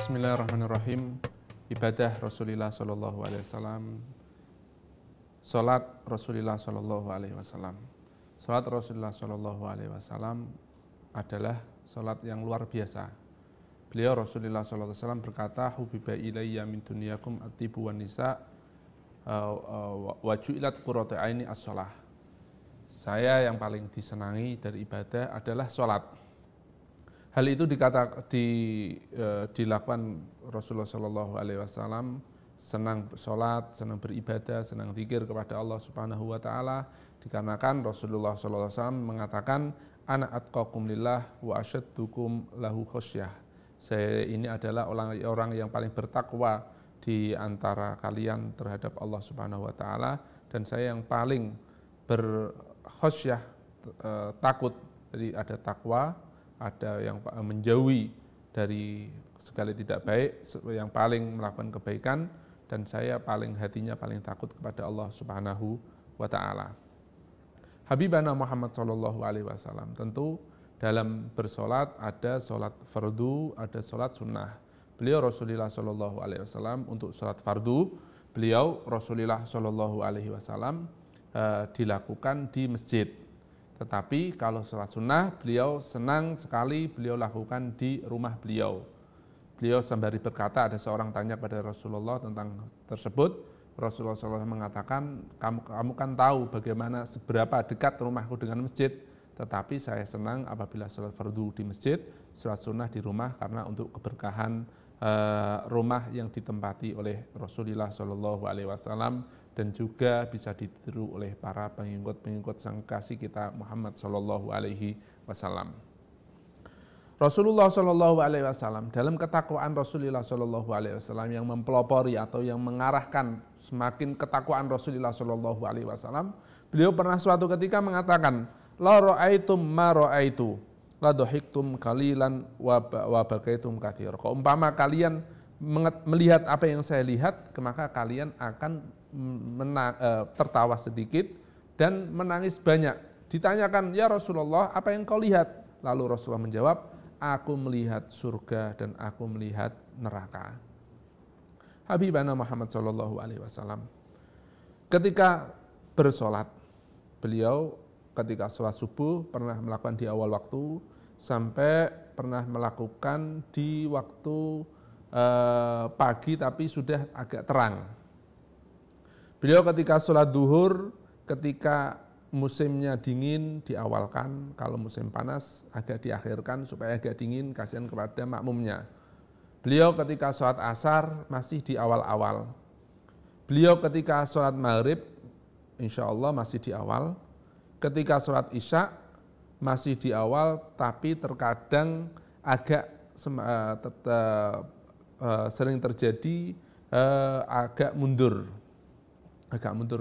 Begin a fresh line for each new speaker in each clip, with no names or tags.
Bismillahirrahmanirrahim. Ibadah Rasulullah Shallallahu Alaihi Wasallam. Salat Rasulullah Shallallahu Alaihi Wasallam. Salat Rasulullah Shallallahu Alaihi Wasallam adalah salat yang luar biasa. Beliau Rasulullah Shallallahu Alaihi Wasallam berkata, "Hubiba ilayya min dunyakum at-tibu wan nisa wa ju'ilat qurratu aini as-shalah." Saya yang paling disenangi dari ibadah adalah salat. Hal itu dilakukan Rasulullah Shallallahu Alaihi Wasallam, senang sholat, senang beribadah, senang zikir kepada Allah Subhanahu Wa Taala. Dikarenakan Rasulullah Shallallahu Alaihi Wasallam mengatakan, "Ana atqakum lillah wa asyaddukum lahu khasyah." Saya ini adalah orang yang paling bertakwa di antara kalian terhadap Allah Subhanahu Wa Taala, dan saya yang paling berkhasyah, takut. Jadi ada takwa, ada yang menjauhi dari segala tidak baik, yang paling melakukan kebaikan, dan saya hatinya paling takut kepada Allah Subhanahu wa Ta'ala. Habibana Muhammad Sallallahu Alaihi Wasallam, tentu dalam bersolat ada solat fardu, ada solat sunnah. Beliau Rasulullah Sallallahu Alaihi Wasallam untuk solat fardu, beliau Rasulullah Sallallahu Alaihi Wasallam dilakukan di masjid. Tetapi kalau sholat sunnah, beliau senang sekali beliau lakukan di rumah beliau. Beliau sembari berkata, ada seorang tanya pada Rasulullah tentang tersebut. Rasulullah SAW mengatakan, kamu kan tahu bagaimana seberapa dekat rumahku dengan masjid. Tetapi saya senang apabila sholat fardu di masjid, sholat sunnah di rumah, karena untuk keberkahan rumah yang ditempati oleh Rasulullah SAW, dan juga bisa ditiru oleh para pengikut-pengikut sang kasih kita Muhammad Sallallahu Alaihi Wasallam. Rasulullah Sallallahu Alaihi Wasallam, dalam ketakwaan Rasulullah Sallallahu Alaihi Wasallam yang mempelopori atau yang mengarahkan semakin ketakwaan Rasulullah Sallallahu Alaihi Wasallam, beliau pernah suatu ketika mengatakan, la ra'aitum ma ra'aitu, la dohiktum kalilan wa bakaitum kathir. Kalau umpama kalian melihat apa yang saya lihat, maka kalian akan tertawa sedikit dan menangis banyak. Ditanyakan, ya Rasulullah, apa yang kau lihat? Lalu Rasulullah menjawab, aku melihat surga dan aku melihat neraka. Habibana Muhammad Sallallahu Alaihi Wasallam, ketika bersolat, beliau ketika sholat subuh pernah melakukan di awal waktu, sampai pernah melakukan di waktu pagi tapi sudah agak terang. Beliau ketika sholat duhur, ketika musimnya dingin diawalkan, kalau musim panas agak diakhirkan supaya agak dingin, kasihan kepada makmumnya. Beliau ketika sholat asar masih di awal-awal. Beliau ketika sholat maghrib, insya Allah masih di awal. Ketika sholat isya masih di awal, tapi terkadang agak sering terjadi agak mundur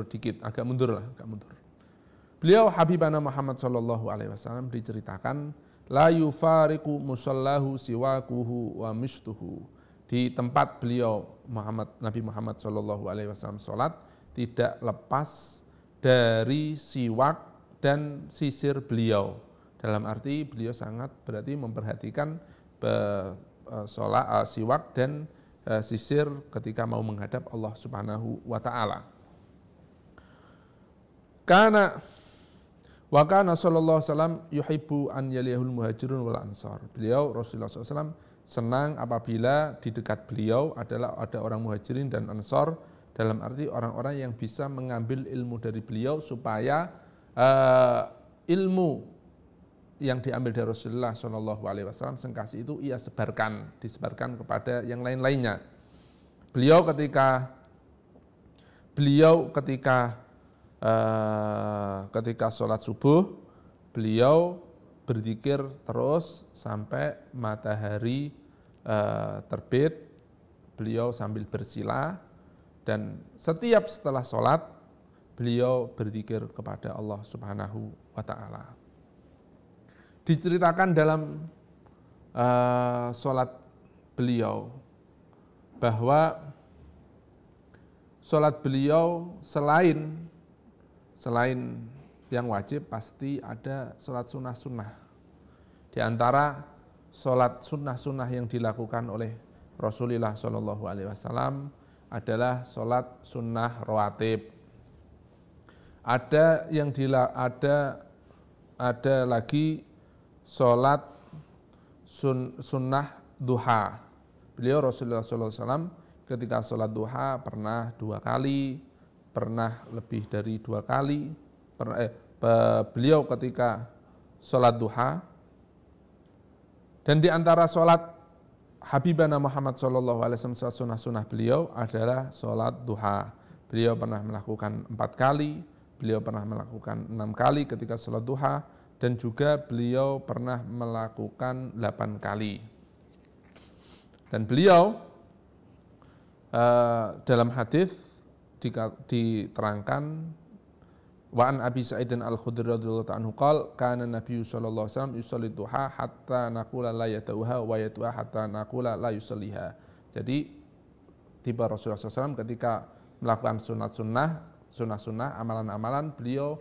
dikit, agak mundur. Beliau Habibana Muhammad Sallallahu Alaihi Wasallam diceritakan, la yufariqu musallahu siwakuhu wa mishtuhu. Di tempat beliau Nabi Muhammad Sallallahu Alaihi Wasallam sholat, tidak lepas dari siwak dan sisir beliau. Dalam arti beliau sangat berarti memperhatikan sholat siwak dan sisir ketika mau menghadap Allah Subhanahu wa Ta'ala. Wa kana sallallahu alaihi wasallam yuhibbu an yaliyahul muhajirun wal ansar. Beliau Rasulullah SAW senang apabila di dekat beliau ada orang muhajirin dan ansar, dalam arti orang-orang yang bisa mengambil ilmu dari beliau, supaya ilmu yang diambil dari Rasulullah Shallallahu Alaihi Wasallam sengkasi itu ia disebarkan kepada yang lain-lainnya. Beliau ketika sholat subuh, beliau berzikir terus sampai matahari terbit. Beliau sambil bersila, dan setiap setelah sholat beliau berzikir kepada Allah Subhanahu wa Ta'ala. Diceritakan dalam sholat beliau bahwa sholat beliau selain yang wajib, pasti ada sholat sunnah-sunnah. Di antara sholat sunnah-sunnah yang dilakukan oleh Rasulullah Shallallahu Alaihi Wasallam adalah sholat sunnah rawatib. Ada lagi sholat sunnah duha. Beliau Rasulullah SAW ketika sholat duha pernah 2 kali, pernah lebih dari 2 kali. Beliau ketika sholat duha, dan di antara sholat Habibana Muhammad SAW, sunnah-sunnah beliau adalah sholat duha. Beliau pernah melakukan 4 kali, beliau pernah melakukan 6 kali ketika sholat duha, dan juga beliau pernah melakukan 8 kali. Dan beliau dalam hadis diterangkan, wa an Abi Sa'idin Al-Khudri radhiyallahu anhu qala kana Nabi sallallahu alaihi wasallam yusalli duha hatta naqula la yatauha wa yatuha hatta naqula la yusalliha. Jadi tiba Rasulullah SAW ketika melakukan sunnah-sunnah, amalan-amalan, beliau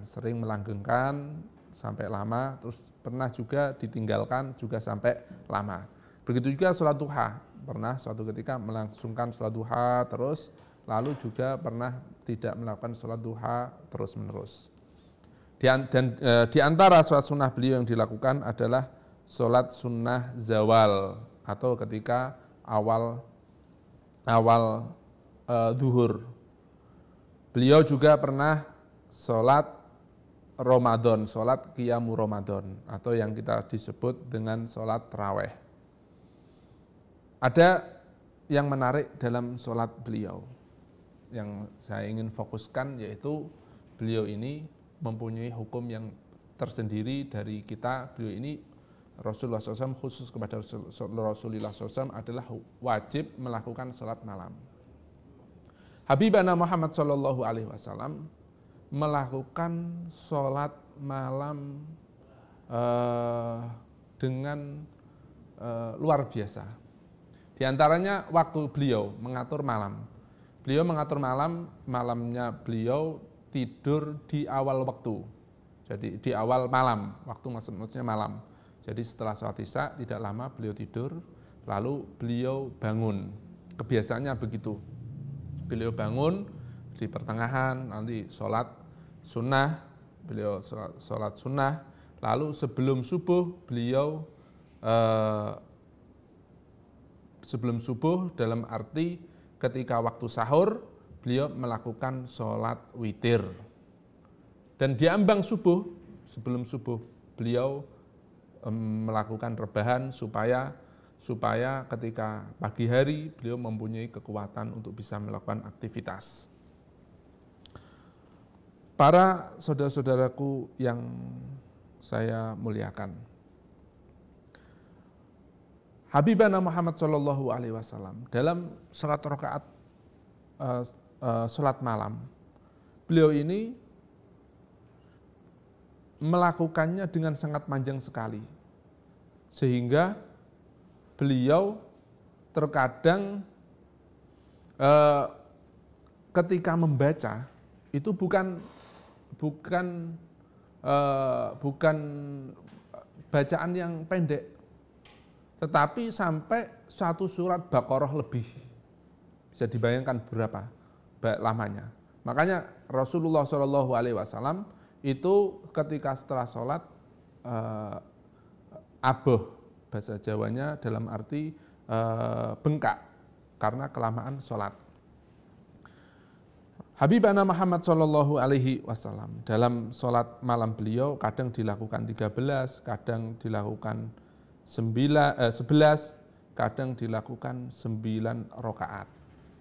sering melanggengkan sampai lama, terus pernah juga ditinggalkan juga sampai lama. Begitu juga sholat duha, pernah suatu ketika melangsungkan sholat duha terus, lalu juga pernah tidak melakukan sholat duha terus-menerus. Di antara sholat sunnah beliau yang dilakukan adalah sholat sunnah zawal, atau ketika awal duhur. Beliau juga pernah sholat Ramadan, sholat Qiyamu Ramadan, atau yang kita disebut dengan sholat taraweh. Ada yang menarik dalam sholat beliau, yang saya ingin fokuskan, yaitu beliau ini mempunyai hukum yang tersendiri dari kita. Beliau ini Rasulullah SAW, khusus kepada Rasulullah SAW, adalah wajib melakukan sholat malam. Habibana Muhammad Sallallahu Alaihi Wasallam melakukan sholat malam dengan luar biasa. Di antaranya waktu beliau mengatur malam. Beliau mengatur malamnya beliau tidur di awal waktu. Jadi di awal malam, waktu maksudnya malam. Jadi setelah sholat isya tidak lama beliau tidur, lalu beliau bangun. Kebiasaannya begitu. Beliau bangun di pertengahan, nanti sholat sunnah, beliau sholat sunnah, lalu sebelum subuh beliau dalam arti ketika waktu sahur beliau melakukan sholat witir. Dan diambang subuh, sebelum subuh beliau melakukan rebahan supaya ketika pagi hari beliau mempunyai kekuatan untuk bisa melakukan aktivitas. Para saudara-saudaraku yang saya muliakan, Habibana Muhammad Sallallahu Alaihi Wasallam dalam salat rakaat salat malam, beliau ini melakukannya dengan sangat panjang sekali, sehingga beliau terkadang ketika membaca itu bukan bacaan yang pendek, tetapi sampai 1 surat Baqarah lebih. Bisa dibayangkan berapa lamanya. Makanya Rasulullah SAW itu ketika setelah sholat aboh, bahasa Jawanya dalam arti bengkak karena kelamaan sholat. Habibana Muhammad Sallallahu Alaihi Wasallam dalam sholat malam beliau kadang dilakukan 13, kadang dilakukan 11, kadang dilakukan 9 rakaat.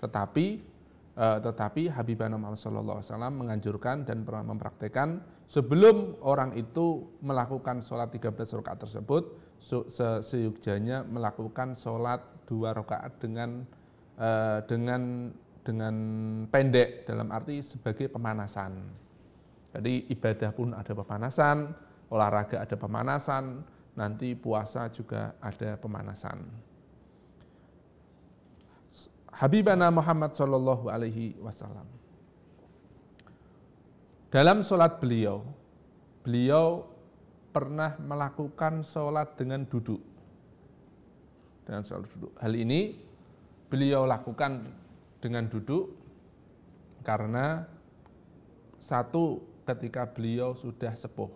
Tetapi Habibana Muhammad Sallallahu Alaihi Wasallam menganjurkan dan pernah mempraktekkan sebelum orang itu melakukan sholat 13 rakaat tersebut, seyukjanya melakukan sholat 2 rakaat dengan pendek, dalam arti sebagai pemanasan. Jadi ibadah pun ada pemanasan, olahraga ada pemanasan, nanti puasa juga ada pemanasan. Habibana Muhammad Sallallahu Alaihi Wasallam dalam sholat beliau pernah melakukan sholat dengan duduk. dengan selalu duduk. Hal ini beliau lakukan dengan duduk karena satu, ketika beliau sudah sepuh.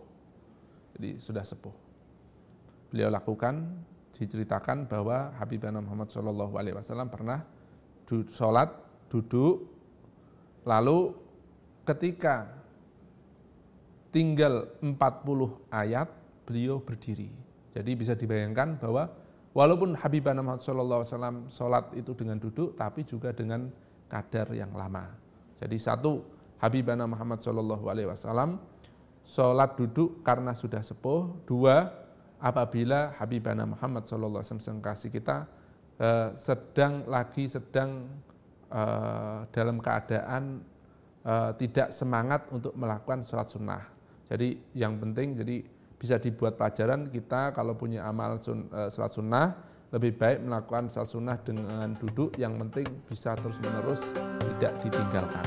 Jadi sudah sepuh. Beliau lakukan, diceritakan bahwa Habibana Muhammad SAW pernah sholat duduk, lalu ketika tinggal 40 ayat beliau berdiri. Jadi bisa dibayangkan bahwa walaupun Habibana Muhammad SAW sholat itu dengan duduk, tapi juga dengan kadar yang lama. Jadi satu, Habibana Muhammad SAW sholat duduk karena sudah sepuh. Dua, apabila Habibana Muhammad SAW kasih kita sedang dalam keadaan tidak semangat untuk melakukan sholat sunnah. Jadi yang penting, jadi bisa dibuat pelajaran kita kalau punya amal sholat sunnah, lebih baik melakukan sholat sunnah dengan duduk, yang penting bisa terus menerus tidak ditinggalkan.